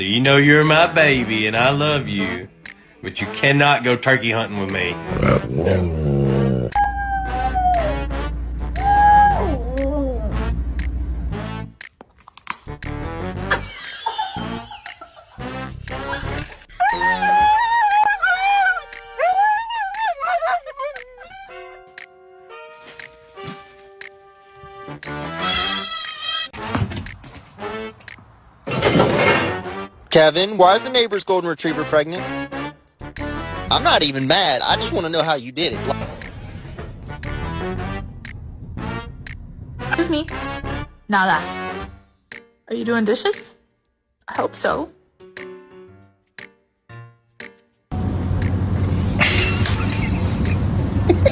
So you know you're my baby and I love you, but you cannot go turkey hunting with me. Kevin, why is the neighbor's golden retriever pregnant? I'm not even mad. I just want to know how you did it. Excuse me. Nala. Are you doing dishes? I hope so.